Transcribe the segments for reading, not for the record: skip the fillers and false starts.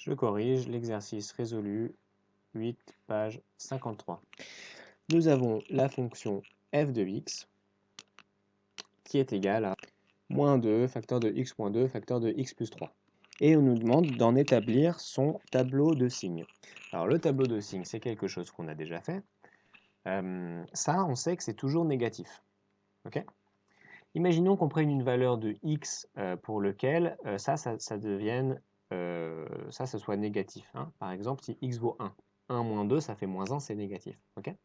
Je corrige l'exercice résolu 8, page 53. Nous avons la fonction f de x qui est égale à moins 2, facteur de x moins 2, facteur de x plus 3. Et on nous demande d'en établir son tableau de signes. Alors le tableau de signes, c'est quelque chose qu'on a déjà fait. Ça, on sait que c'est toujours négatif. Okay, imaginons qu'on prenne une valeur de x pour lequel ça devienne, ça soit négatif. Hein. Par exemple, si x vaut 1. 1 moins 2, ça fait moins 1, c'est négatif. Okay,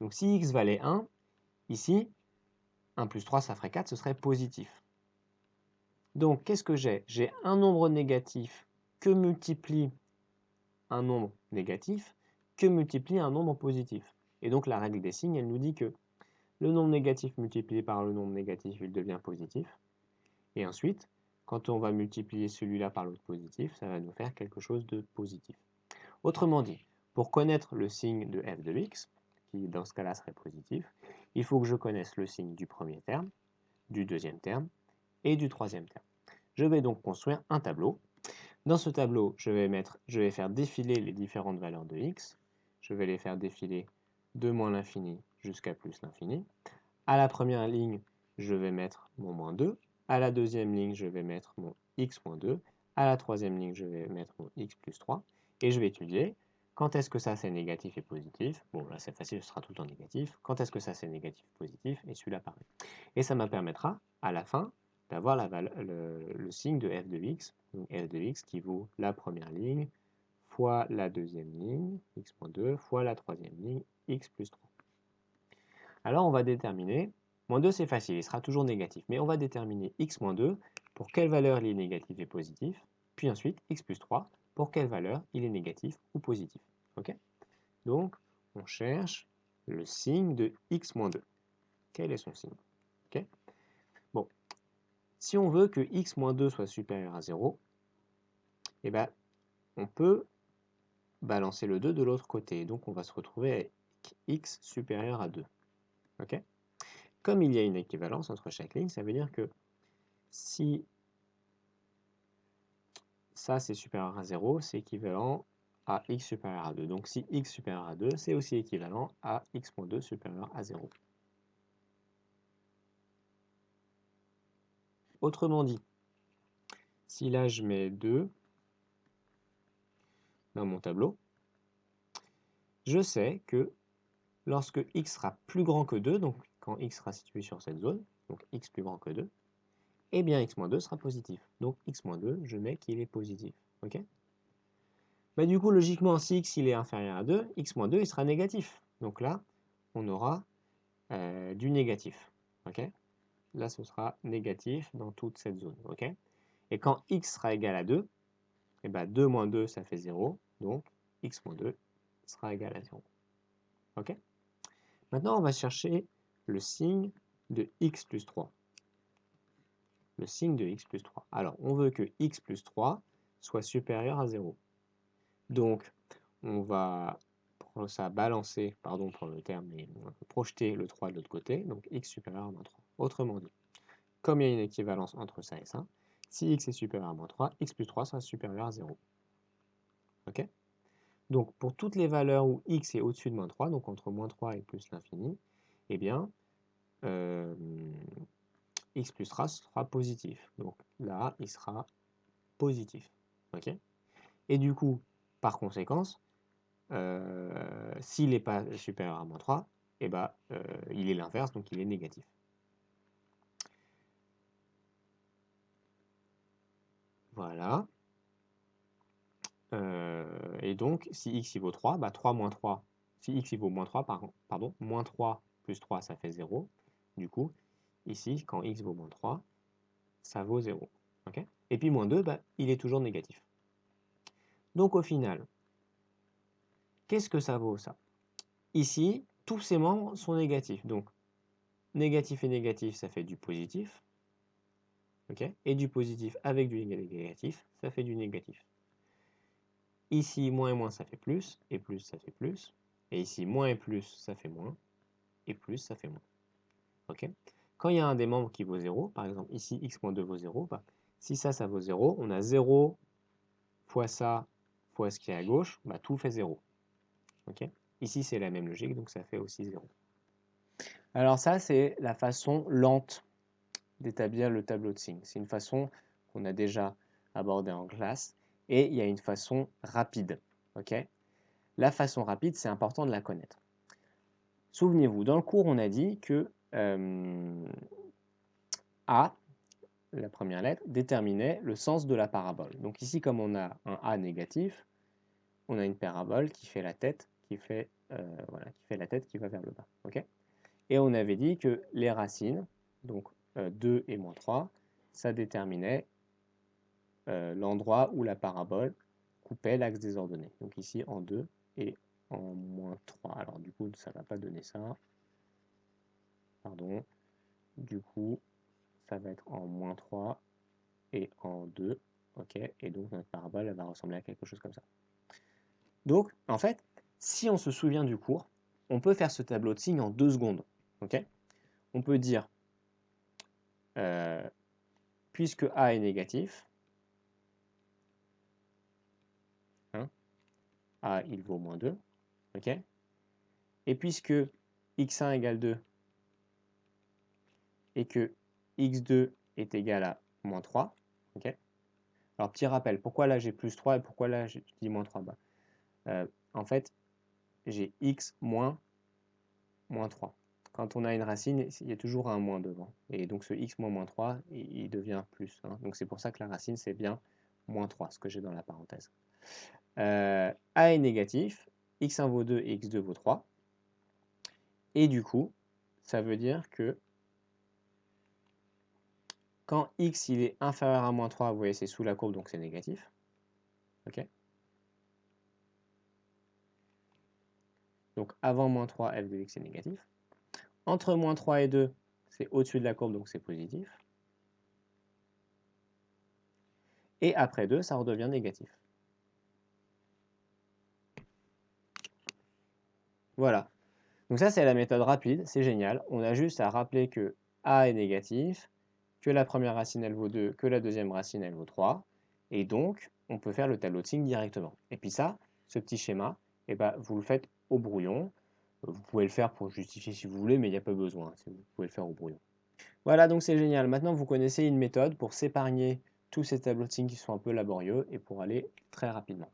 donc si x valait 1, ici, 1 plus 3, ça ferait 4, ce serait positif. Donc, qu'est-ce que j'ai? J'ai un nombre négatif que multiplie un nombre négatif que multiplie un nombre positif. Et donc, la règle des signes, elle nous dit que le nombre négatif multiplié par le nombre négatif, il devient positif. Et ensuite, quand on va multiplier celui-là par l'autre positif, ça va nous faire quelque chose de positif. Autrement dit, pour connaître le signe de f de x, qui dans ce cas-là serait positif, il faut que je connaisse le signe du premier terme, du deuxième terme et du troisième terme. Je vais donc construire un tableau. Dans ce tableau, je vais faire défiler les différentes valeurs de x. Je vais les faire défiler de moins l'infini jusqu'à plus l'infini. À la première ligne, je vais mettre mon moins 2. À la deuxième ligne, je vais mettre mon x moins 2. À la troisième ligne, je vais mettre mon x plus 3. Et je vais étudier quand est-ce que ça c'est négatif et positif. Bon, là c'est facile, ce sera tout le temps négatif. Quand est-ce que ça c'est négatif et positif, et celui-là pareil. Et ça me permettra, à la fin, d'avoir le signe de f de x. Donc f de x qui vaut la première ligne fois la deuxième ligne, x moins 2, fois la troisième ligne, x plus 3. Alors on va déterminer, moins 2 c'est facile, il sera toujours négatif, mais on va déterminer x moins 2 pour quelle valeur il est négatif et positif, puis ensuite x plus 3 pour quelle valeur il est négatif ou positif. Okay, donc on cherche le signe de x moins 2. Quel est son signe? Okay, bon, si on veut que x moins 2 soit supérieur à 0, eh ben, on peut balancer le 2 de l'autre côté, donc on va se retrouver avec x supérieur à 2. Okay, comme il y a une équivalence entre chaque ligne, ça veut dire que si ça c'est supérieur à 0, c'est équivalent à x supérieur à 2. Donc si x supérieur à 2, c'est aussi équivalent à x moins 2 supérieur à 0. Autrement dit, si là je mets 2 dans mon tableau, je sais que lorsque x sera plus grand que 2, donc quand x sera situé sur cette zone, donc x plus grand que 2, eh bien x moins 2 sera positif. Donc x moins 2, je mets qu'il est positif. Okay, bah, du coup, logiquement, si x il est inférieur à 2, x moins 2 il sera négatif. Donc là, on aura du négatif. Okay, là, ce sera négatif dans toute cette zone. Okay, et quand x sera égal à 2, eh ben 2 moins 2, ça fait 0. Donc x moins 2 sera égal à 0. Okay, maintenant, on va chercher le signe de x plus 3. Le signe de x plus 3. Alors, on veut que x plus 3 soit supérieur à 0. Donc, on va balancer, pardon pour le terme, mais on va projeter le 3 de l'autre côté, donc x supérieur à moins 3. Autrement dit, comme il y a une équivalence entre ça et ça, si x est supérieur à moins 3, x plus 3 sera supérieur à 0. Ok, donc pour toutes les valeurs où x est au-dessus de moins 3, donc entre moins 3 et plus l'infini, eh bien, x plus 3 sera positif. Donc là, il sera positif. Ok, et du coup, par conséquence, s'il n'est pas supérieur à moins 3, eh ben, il est l'inverse, donc il est négatif. Voilà. Et donc, si x il vaut 3, bah 3 moins 3, si x il vaut moins 3, pardon, moins 3 plus 3, ça fait 0. Du coup, ici, quand x vaut moins 3, ça vaut 0. Okay, et puis moins 2, bah, il est toujours négatif. Donc au final, qu'est-ce que ça vaut ça? Ici, tous ces membres sont négatifs. Donc, négatif et négatif, ça fait du positif. Okay, et du positif avec du négatif, ça fait du négatif. Ici, moins et moins, ça fait plus, et plus, ça fait plus. Et ici, moins et plus, ça fait moins, et plus, ça fait moins. Okay, quand il y a un des membres qui vaut 0, par exemple ici, x moins 2 vaut 0, bah, si ça vaut 0, on a 0 fois ça, fois ce qui est à gauche, bah, tout fait 0. Okay, ici, c'est la même logique, donc ça fait aussi 0. Alors ça, c'est la façon lente d'établir le tableau de signes. C'est une façon qu'on a déjà abordée en classe, et il y a une façon rapide. Okay, la façon rapide, c'est important de la connaître. Souvenez-vous, dans le cours, on a dit que A, la première lettre, déterminait le sens de la parabole. Donc ici, comme on a un A négatif, on a une parabole qui fait la tête, voilà, qui fait la tête qui va vers le bas. Okay, et on avait dit que les racines, donc 2 et moins 3, ça déterminait l'endroit où la parabole coupait l'axe des ordonnées. Donc ici en 2 et en moins 3. Alors du coup, ça ne va pas donner ça. Pardon. Du coup, ça va être en moins 3 et en 2. Ok, et donc notre parabole elle va ressembler à quelque chose comme ça. Donc, en fait, si on se souvient du cours, on peut faire ce tableau de signes en 2 secondes. Ok, on peut dire, puisque A est négatif, hein, A il vaut moins 2, ok, et puisque x1 égale 2 et que x2 est égal à moins 3, ok. Alors petit rappel, pourquoi là j'ai plus 3 et pourquoi là je dis moins 3 en fait, j'ai x moins 3. Quand on a une racine, il y a toujours un moins devant. Et donc ce x moins 3, il devient plus. Hein. Donc c'est pour ça que la racine, c'est bien moins 3, ce que j'ai dans la parenthèse. A est négatif, x1 vaut 2 et x2 vaut 3. Et du coup, ça veut dire que quand x il est inférieur à moins 3, vous voyez, c'est sous la courbe, donc c'est négatif. Ok. Donc avant moins 3, f de x est négatif. Entre moins 3 et 2, c'est au-dessus de la courbe, donc c'est positif. Et après 2, ça redevient négatif. Voilà. Donc ça, c'est la méthode rapide, c'est génial. On a juste à rappeler que a est négatif, que la première racine, elle vaut 2, que la deuxième racine, elle vaut 3. Et donc, on peut faire le tableau de signes directement. Et puis ça, ce petit schéma, eh ben, vous le faites au brouillon. Vous pouvez le faire pour justifier si vous voulez, mais il n'y a pas besoin. Vous pouvez le faire au brouillon. Voilà, donc c'est génial. Maintenant, vous connaissez une méthode pour s'épargner tous ces tableaux de signes qui sont un peu laborieux et pour aller très rapidement.